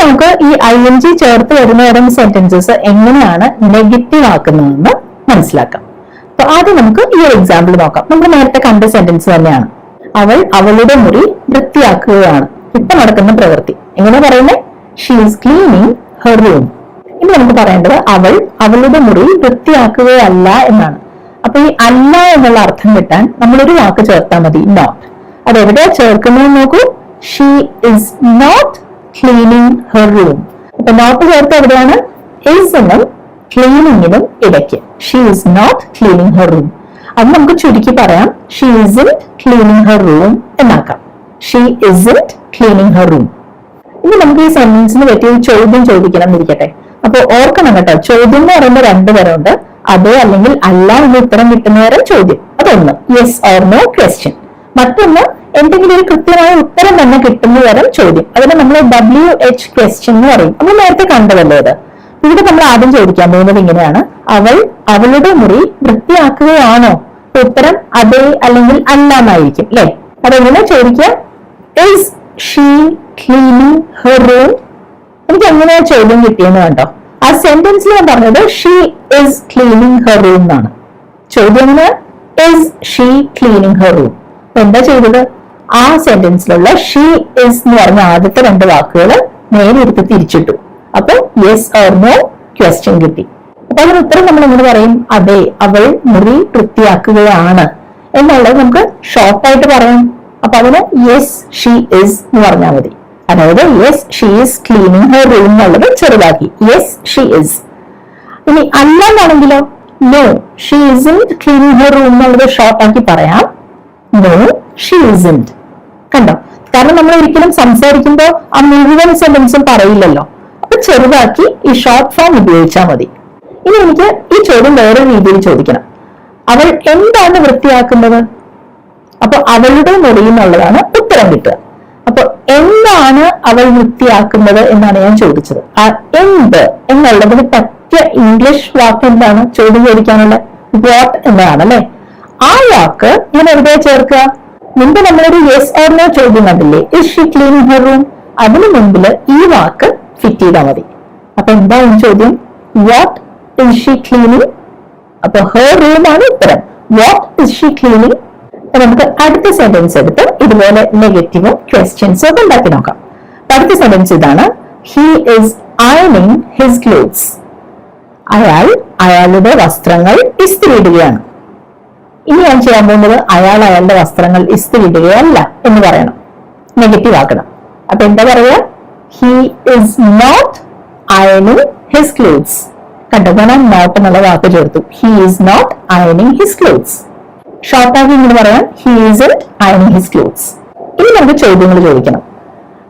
നമുക്ക് ഈ ING ചേർത്ത് വരുന്ന തരം സെന്റൻസസ് എങ്ങനെയാണ് നെഗറ്റീവ് ആക്കുന്നതെന്ന് മനസ്സിലാക്കാം. അപ്പൊ ആദ്യം നമുക്ക് ഈ ഒരു എക്സാമ്പിൾ നോക്കാം. നമ്മൾ നേരത്തെ കണ്ട സെന്റൻസ് തന്നെയാണ്. അവൾ അവളുടെ മുറി വൃത്തിയാക്കുകയാണ്. ഇപ്പൊ നടക്കുന്ന പ്രവൃത്തി എങ്ങനെ പറയുന്നത്? She is cleaning her room. ഇനി നമുക്ക് പറയേണ്ടത് അവൾ അവളുടെ മുറി വൃത്തിയാക്കുകയല്ല എന്നാണ്. അപ്പൊ ഈ അല്ല എന്നുള്ള അർത്ഥം കിട്ടാൻ നമ്മളൊരു വാക്ക് ചേർത്താൽ മതി, നോട്ട്. അതെവിടെയാ ചേർക്കുന്നത് നോക്കൂ. She is not cleaning her room. അപ്പൊ നോട്ട് ചേർത്ത് എവിടെയാണ്? ഈസ് എന്നും ക്ലീനിങ്ങിനും ഇടയ്ക്ക്. She is not cleaning her room. അത് നമുക്ക് ചുരുക്കി പറയാം, she isn't cleaning her room എന്നാക്കാം. She isn't cleaning her room. ഇനി നമുക്ക് ഈ സെന്റൻസിന് പറ്റിയ ഒരു ചോദ്യം ചോദിക്കണം എന്നിരിക്കട്ടെ. അപ്പൊ ഓർക്കണം കേട്ടോ, ചോദ്യം എന്ന് പറയുമ്പോൾ രണ്ടു തരമുണ്ട്. അതെ അല്ലെങ്കിൽ അല്ല എന്ന് ഉത്തരം കിട്ടുന്നവരെ ചോദ്യം, അതൊന്ന് യെസ് ഓർ നോ ക്വസ്റ്റ്യൻ. മറ്റൊന്ന് എന്തെങ്കിലും ഒരു കൃത്യമായ ഉത്തരം തന്നെ കിട്ടുന്ന തരം ചോദ്യം, അതിനെ നമ്മൾ WH ക്വസ്റ്റ്യൻ എന്ന് പറയും. നമ്മൾ നേരത്തെ കണ്ടതല്ലേ അത്. ഇവിടെ നമ്മൾ ആദ്യം ചോദിക്കാൻ പോകുന്നത് ഇങ്ങനെയാണ്, അവൾ അവളുടെ മുറി വൃത്തിയാക്കുകയാണോ? ഉത്തരം അതെ അല്ലെങ്കിൽ അല്ല എന്നായിരിക്കും അല്ലെ. അതെങ്ങനെ ചോദിക്കുക? Is she cleaning her room? എനിക്ക് എങ്ങനെയാ ചോദ്യം കിട്ടിയെന്ന് കണ്ടോ. ആ സെന്റൻസിൽ ഞാൻ പറഞ്ഞത് she is cleaning her room എന്നാണ്. ചോദ്യം is she cleaning her room. എന്താ ചെയ്തത്? ആ സെന്റൻസിലുള്ള ഷീ ഈസ് എന്ന് പറഞ്ഞ ആദ്യത്തെ രണ്ട് വാക്കുകൾ നേരെ എടുത്ത് തിരിച്ചിട്ടു. അപ്പൊ യെസ് ഓർ നോ ക്വസ്റ്റ്യൻ കിട്ടി. അപ്പൊ അതിന് ഉത്തരം നമ്മൾ എങ്ങനെ പറയും? അതെ, അവൾ മുറി വൃത്തിയാക്കുകയാണ് എന്നുള്ളത് നമുക്ക് ഷോർട്ടായിട്ട് പറയാം. അപ്പൊ അതിന് യെസ് ഷീ ഈസ് എന്ന് പറഞ്ഞാൽ മതി. അതായത് yes she is cleaning her room എന്നുള്ളത് ചെറുതാക്കി യെസ് ഷീ ഈസ്. ഇനി അല്ല എന്നാണെങ്കിലോ no she isn't cleaning her room എന്നുള്ളത് ഷോർട്ടാക്കി പറയാം, നോ ഷീ ഇസ്ന്റ്. കണ്ടോ? കാരണം നമ്മൾ ഒരിക്കലും സംസാരിക്കുമ്പോൾ ആ മുഴുവൻ സെന്റൻസും പറയില്ലല്ലോ. അപ്പൊ ചെറുതാക്കി ഈ ഷോർട്ട് ഫോം ഉപയോഗിച്ചാൽ മതി. ഇനി എനിക്ക് ഈ ചോദ്യം വേറെ രീതിയിൽ ചോദിക്കണം. അവൾ എന്താണ് വൃത്തിയാക്കുന്നത്? അപ്പൊ അവളുടെ മുറി എന്നുള്ളതാണ് ഉത്തരം കിട്ടുക. അപ്പൊ എന്താണ് അവൾ വൃത്തിയാക്കുന്നത് എന്നാണ് ഞാൻ ചോദിച്ചത്. ആ എന്ത് എന്നുള്ളതിന് പറ്റിയ ഇംഗ്ലീഷ് വാക്ക് എന്താണ് ചോദ്യം ചോദിക്കാനുള്ള? വാട്ട് എന്നതാണ് അല്ലെ. ആ വാക്ക് ഞാൻ എവിടെ ചേർക്കുക? മുമ്പ് നമ്മളൊരു യെസ് ഓർ നോ ചോദ്യം കണ്ടില്ലേ, is she cleaning her room? അതിന് മുമ്പിൽ ഈ വാക്ക് ഫിറ്റ് ചെയ്താൽ മതി. അപ്പൊ എന്താണ് ചോദ്യം? What is she cleaning? അപ്പൊ ഹെർ റൂം ആണ് ഉത്തരം. What is she cleaning? നമുക്ക് അടുത്ത സെന്റൻസ് എടുത്ത് ഇതുപോലെ നെഗറ്റീവും ക്വസ്റ്റ്യൻസും ഒക്കെ ഉണ്ടാക്കി നോക്കാം. അടുത്ത സെന്റൻസ് ഇതാണ്, ഹി ഈസ് അയണിങ് ഹിസ് ക്ലോത്ത്സ്. അയാൾ അയാളുടെ വസ്ത്രങ്ങൾ ഇസ്തിരിയിടുകയാണ്. ഇനി ഞാൻ ചെയ്യാൻ പോകുന്നത് അയാൾ അയാളുടെ വസ്ത്രങ്ങൾ ഇസ്തിരിയിടുകയല്ല എന്ന് പറയണം, നെഗറ്റീവ് ആക്കണം. അപ്പൊ എന്താ പറയാ? ഹി ഈസ് നോട്ട് അയണിങ് ഹിസ് ക്ലോത്ത്സ്. കണ്ടോ, ഞാൻ നോട്ട് എന്നുള്ള വാക്ക് ചേർത്തു. ഹി ഈസ് നോട്ട് അയണിങ് ഹിസ് ക്ലോത്ത്സ്. ഷോർട്ടാക്കി ഇങ്ങനെ പറയാം, ഹി ഈസ്ന്റ് അയണിങ് ഹിസ് ക്ലോത്ത്സ്. ഇനി നമുക്ക് ചോദ്യങ്ങൾ ചോദിക്കണം.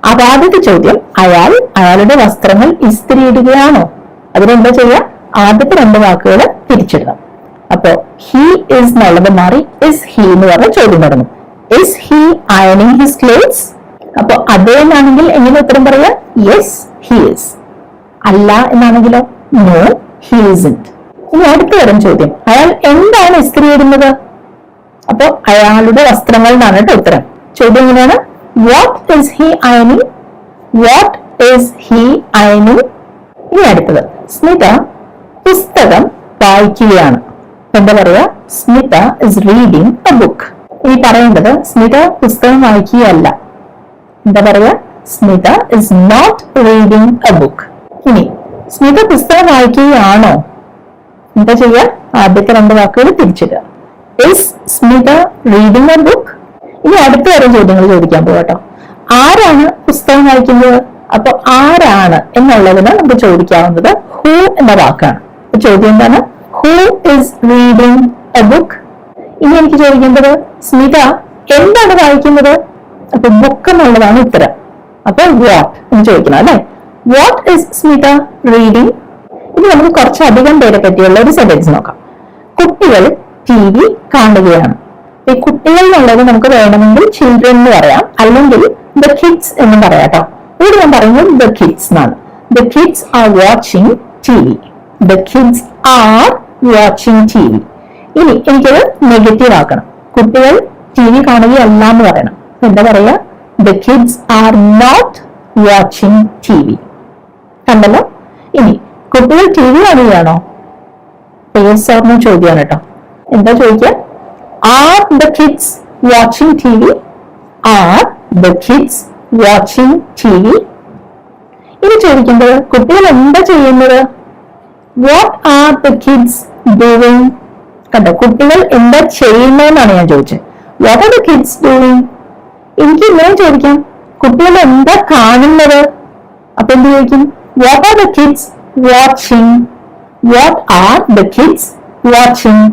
അപ്പൊ ആദ്യത്തെ ചോദ്യം, അയാൾ അയാളുടെ വസ്ത്രങ്ങൾ ഇസ്തിരിയിടുകയാണോ? അതിനെന്താ ചെയ്യുക? ആദ്യത്തെ രണ്ട് വാക്കുകൾ തിരിച്ചിടണം. അപ്പോ ഹി ഈസ് എന്നുള്ളത് മാറി ഇസ് ഹി എന്ന് പറഞ്ഞ ചോദ്യം തുടങ്ങും. ഇസ് ഹി അയണിങ് ഹിസ് ക്ലോത്ത്സ്? അപ്പൊ അതേ എന്നാണെങ്കിൽ എങ്ങനെ ഉത്തരം പറയാ? Yes he is. അല്ല എന്നാണെങ്കിലോ നോ ഹി ഈസ്ന്റ്. ഇനി അടുത്ത തരം ചോദ്യം, അയാൾ എന്താണ് ഇസ്തിരിയിടുന്നത്? അപ്പൊ അയാളുടെ വസ്ത്രങ്ങൾ എന്നാണ് കേട്ടോ ഉത്തരം. ചോദ്യം എങ്ങനെയാണ്? What is he അയണിങ്? What is he അയണിങ്? ഇനി അടുത്തത്, സ്മിത പുസ്തകം വായിക്കുകയാണ്. എന്താ പറയാ? Smitha is reading A book. ഇനി പറയേണ്ടത് സ്മിത പുസ്തകം വായിക്കുകയല്ല. എന്താ പറയാ? Smitha is not reading A book. ഇനി സ്മിത പുസ്തകം വായിക്കുകയാണോ? എന്താ ചെയ്യാ? ആദ്യത്തെ രണ്ട് വാക്കുകൾ തിരിച്ചിടുക. Is Smitha reading A book? ഇനി അടുത്ത തരം ചോദ്യങ്ങൾ ചോദിക്കാൻ പോകട്ടോ. ആരാണ് പുസ്തകം വായിക്കുന്നത്? അപ്പൊ ആരാണ് എന്നുള്ളതിന് നമുക്ക് ചോദിക്കാവുന്നത് ഹൂ എന്ന വാക്കാണ്. ചോദ്യം എന്താണ്? Who is reading A book? ഇനി എനിക്ക് ചോദിക്കേണ്ടത് സ്മിത എന്താണ് വായിക്കുന്നത്? അപ്പൊ ബുക്ക് എന്നുള്ളതാണ് ഉത്തരം. അപ്പൊ വാട്ട് എന്ന് ചോദിക്കണം അല്ലെ. What is Smitha reading? ഇനി നമുക്ക് കുറച്ചധികം പേരെ പറ്റിയുള്ള ഒരു സെന്റൻസ് നോക്കാം. കുട്ടികൾ TV കാണുകയാണ്. ഈ കുട്ടികൾ എന്നുള്ളത് നമുക്ക് വേണമെങ്കിൽ ചിൽഡ്രൻ എന്ന് പറയാം, അല്ലെങ്കിൽ ദ കിഡ്സ് എന്നും പറയാം കേട്ടോ. ഇവിടെ ഞാൻ പറയുന്നത് ദ കിഡ്സ് എന്നാണ്. The kids are watching TV. The kids are watching TV. ഇനി എനിക്കത് നെഗറ്റീവ് ആക്കണം. കുട്ടികൾ TV കാണുകയല്ല എന്ന് പറയണം. എന്താ പറയാ? The kids are not watching TV. കണ്ടല്ലോ. ഇനി കുട്ടികൾ ടി വി കാണുകയാണോ? യെസ് ഓർ നോ ചോദ്യമാണ് കേട്ടോ. എന്താ ചോദിക്കുക? Are the kids watching T V? Are the kids watching T V? ഇനി ചോദിക്കുന്നത് കുട്ടികൾ എന്താ ചെയ്യുന്നത്? What are the kids doing? കണ്ടോ, കുട്ടികൾ എന്താ ചെയ്യുന്നതെന്നാണ് ഞാൻ ചോദിച്ചത്. What are the kids doing? എനിക്ക് ഇങ്ങനെ ചോദിക്കാം, കുട്ടികൾ എന്താ കാണുന്നത്? അപ്പൊ എന്ത് ചോദിക്കും? What are the kids watching? What are the kids watching?